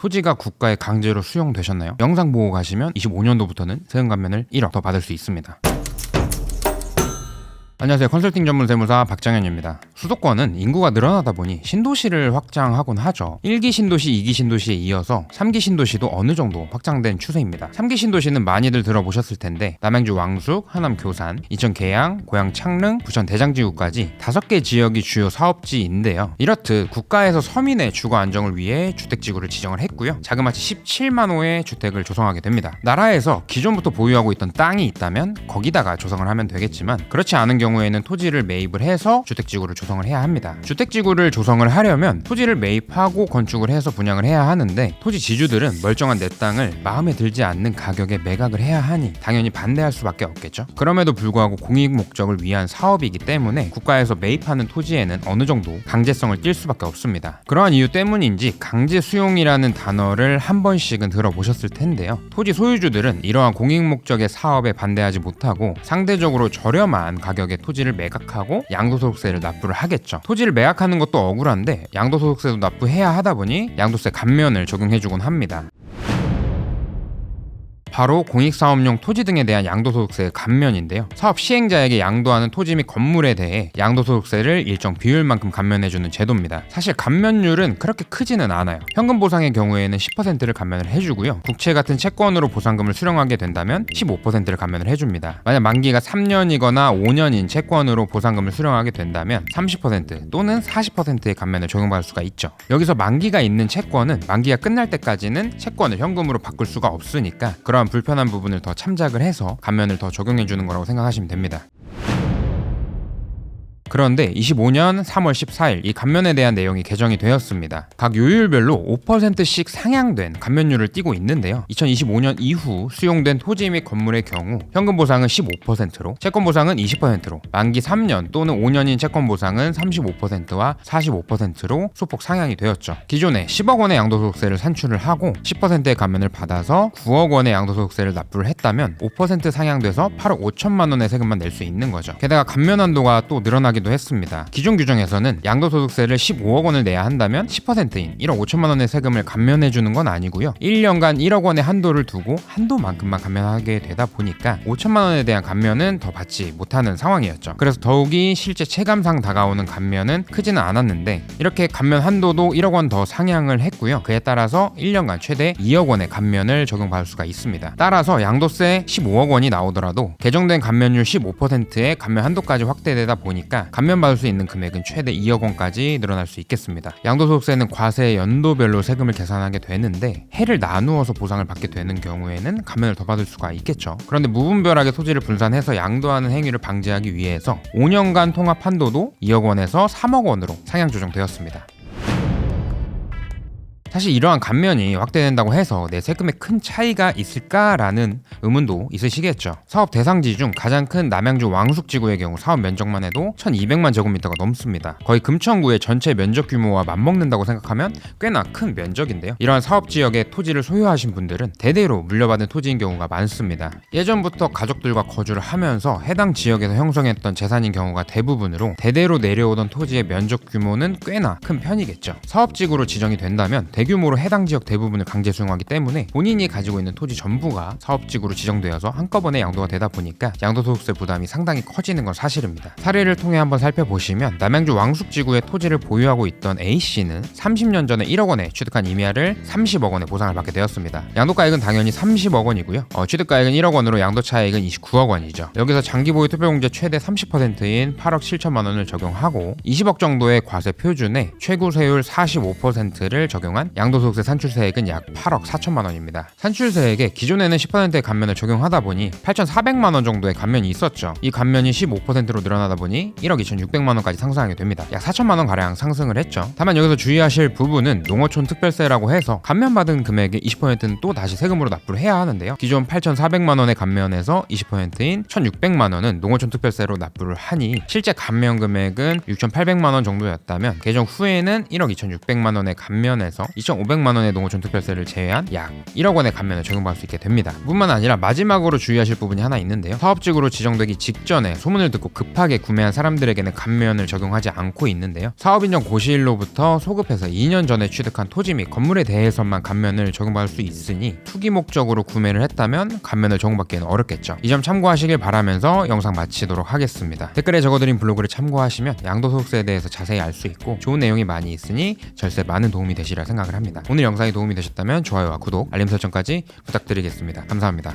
토지가 국가에 강제로 수용되셨나요? 영상 보고 가시면 25년도부터는 세금 감면을 1억 더 받을 수 있습니다. 안녕하세요. 컨설팅 전문 세무사 박정현입니다. 수도권은 인구가 늘어나다 보니 신도시를 확장하곤 하죠. 1기 신도시, 2기 신도시에 이어서 3기 신도시도 어느 정도 확장된 추세입니다. 3기 신도시는 많이들 들어보셨을 텐데 남양주 왕숙, 하남 교산, 인천 계양, 고양 창릉, 부천 대장지구까지 5개 지역이 주요 사업지인데요. 이렇듯 국가에서 서민의 주거 안정을 위해 주택지구를 지정을 했고요. 자그마치 17만 호의 주택을 조성하게 됩니다. 나라에서 기존부터 보유하고 있던 땅이 있다면 거기다가 조성을 하면 되겠지만 그렇지 않은 경우에는 토지를 매입을 해서 주택지구를 조성을 해야 합니다. 주택지구를 조성을 하려면 토지를 매입하고 건축을 해서 분양을 해야 하는데 토지 지주들은 멀쩡한 내 땅을 마음에 들지 않는 가격에 매각을 해야 하니 당연히 반대할 수밖에 없겠죠. 그럼에도 불구하고 공익 목적을 위한 사업이기 때문에 국가에서 매입하는 토지에는 어느 정도 강제성을 띌 수밖에 없습니다. 그러한 이유 때문인지 강제 수용이라는 단어를 한 번씩은 들어보셨을 텐데요. 토지 소유주들은 이러한 공익 목적의 사업에 반대하지 못하고 상대적으로 저렴한 가격에 토지를 매각하고 양도소득세를 납부를 하겠죠. 토지를 매각하는 것도 억울한데 양도소득세도 납부해야 하다 보니 양도세 감면을 적용해주곤 합니다. 바로 공익사업용 토지 등에 대한 양도소득세 감면인데요. 사업 시행자에게 양도하는 토지 및 건물에 대해 양도소득세를 일정 비율만큼 감면해주는 제도입니다. 사실 감면율은 그렇게 크지는 않아요. 현금 보상의 경우에는 10%를 감면을 해주고요. 국채 같은 채권으로 보상금을 수령하게 된다면 15%를 감면을 해줍니다. 만약 만기가 3년이거나 5년인 채권으로 보상금을 수령하게 된다면 30% 또는 40%의 감면을 적용받을 수가 있죠. 여기서 만기가 있는 채권은 만기가 끝날 때까지는 채권을 현금으로 바꿀 수가 없으니까 그런 불편한 부분을 더 참작을 해서 감면을 더 적용해 주는 거라고 생각하시면 됩니다. 그런데 25년 3월 14일 이 감면에 대한 내용이 개정이 되었습니다. 각 요율별로 5%씩 상향된 감면율을 띠고 있는데요. 2025년 이후 수용된 토지 및 건물의 경우 현금 보상은 15%로, 채권 보상은 20%로, 만기 3년 또는 5년인 채권 보상은 35%와 45%로 소폭 상향이 되었죠. 기존에 10억 원의 양도소득세를 산출을 하고 10%의 감면을 받아서 9억 원의 양도소득세를 납부를 했다면 5% 상향돼서 8억 5천만 원의 세금만 낼 수 있는 거죠. 게다가 감면 한도가 또 늘어나기 했습니다. 기존 규정에서는 양도소득세를 15억 원을 내야 한다면 10%인 1억 5천만 원의 세금을 감면해주는 건 아니고요. 1년간 1억 원의 한도를 두고 한도만큼만 감면하게 되다 보니까 5천만 원에 대한 감면은 더 받지 못하는 상황이었죠. 그래서 더욱이 실제 체감상 다가오는 감면은 크지는 않았는데 이렇게 감면 한도도 1억 원 더 상향을 했고요. 그에 따라서 1년간 최대 2억 원의 감면을 적용받을 수가 있습니다. 따라서 양도세 15억 원이 나오더라도 개정된 감면율 15%의 감면 한도까지 확대되다 보니까 감면받을 수 있는 금액은 최대 2억 원까지 늘어날 수 있겠습니다. 양도소득세는 과세 연도별로 세금을 계산하게 되는데 해를 나누어서 보상을 받게 되는 경우에는 감면을 더 받을 수가 있겠죠. 그런데 무분별하게 토지를 분산해서 양도하는 행위를 방지하기 위해서 5년간 통합 한도도 2억 원에서 3억 원으로 상향 조정되었습니다. 사실 이러한 감면이 확대된다고 해서 내 세금에 큰 차이가 있을까라는 의문도 있으시겠죠. 사업 대상지 중 가장 큰 남양주 왕숙지구의 경우 사업 면적만 해도 1200만 제곱미터가 넘습니다. 거의 금천구의 전체 면적 규모와 맞먹는다고 생각하면 꽤나 큰 면적인데요. 이러한 사업지역에 토지를 소유하신 분들은 대대로 물려받은 토지인 경우가 많습니다. 예전부터 가족들과 거주를 하면서 해당 지역에서 형성했던 재산인 경우가 대부분으로 대대로 내려오던 토지의 면적 규모는 꽤나 큰 편이겠죠. 사업지구로 지정이 된다면 대규모로 해당 지역 대부분을 강제 수용하기 때문에 본인이 가지고 있는 토지 전부가 사업지구로 지정되어서 한꺼번에 양도가 되다 보니까 양도소득세 부담이 상당히 커지는 건 사실입니다. 사례를 통해 한번 살펴보시면 남양주 왕숙지구에 토지를 보유하고 있던 A씨는 30년 전에 1억 원에 취득한 임야를 30억 원에 보상을 받게 되었습니다. 양도가액은 당연히 30억 원이고요. 취득가액은 1억 원으로 양도차액은 29억 원이죠. 여기서 장기보유 투표공제 최대 30%인 8억 7천만 원을 적용하고 20억 정도의 과세 표준에 최고세율 45%를 적용한 양도소득세 산출세액은 약 8억 4천만 원입니다. 산출세액에 기존에는 10%의 감면을 적용하다 보니 8,400만 원 정도의 감면이 있었죠. 이 감면이 15%로 늘어나다 보니 1억 2,600만 원까지 상승하게 됩니다. 약 4천만 원 가량 상승을 했죠. 다만 여기서 주의하실 부분은 농어촌 특별세라고 해서 감면받은 금액의 20%는 또 다시 세금으로 납부를 해야 하는데요. 기존 8,400만 원의 감면에서 20%인 1,600만 원은 농어촌 특별세로 납부를 하니 실제 감면 금액은 6,800만 원 정도였다면 개정 후에는 1억 2,600만 원의 감면에서 2,500만 원의 농어촌 특별세를 제외한 약 1억 원의 감면을 적용받을 수 있게 됩니다. 뿐만 아니라 마지막으로 주의하실 부분이 하나 있는데요. 사업직으로 지정되기 직전에 소문을 듣고 급하게 구매한 사람들에게는 감면을 적용하지 않고 있는데요. 사업인정 고시일로부터 소급해서 2년 전에 취득한 토지 및 건물에 대해서만 감면을 적용받을 수 있으니 투기 목적으로 구매를 했다면 감면을 적용받기는 어렵겠죠. 이 점 참고하시길 바라면서 영상 마치도록 하겠습니다. 댓글에 적어드린 블로그를 참고하시면 양도소득세에 대해서 자세히 알 수 있고 좋은 내용이 많이 있으니 절세 많은 도움이 되시리라 생각을 합니다. 오늘 영상이 도움이 되셨다면 좋아요와 구독, 알림 설정까지 부탁드리겠습니다. 감사합니다.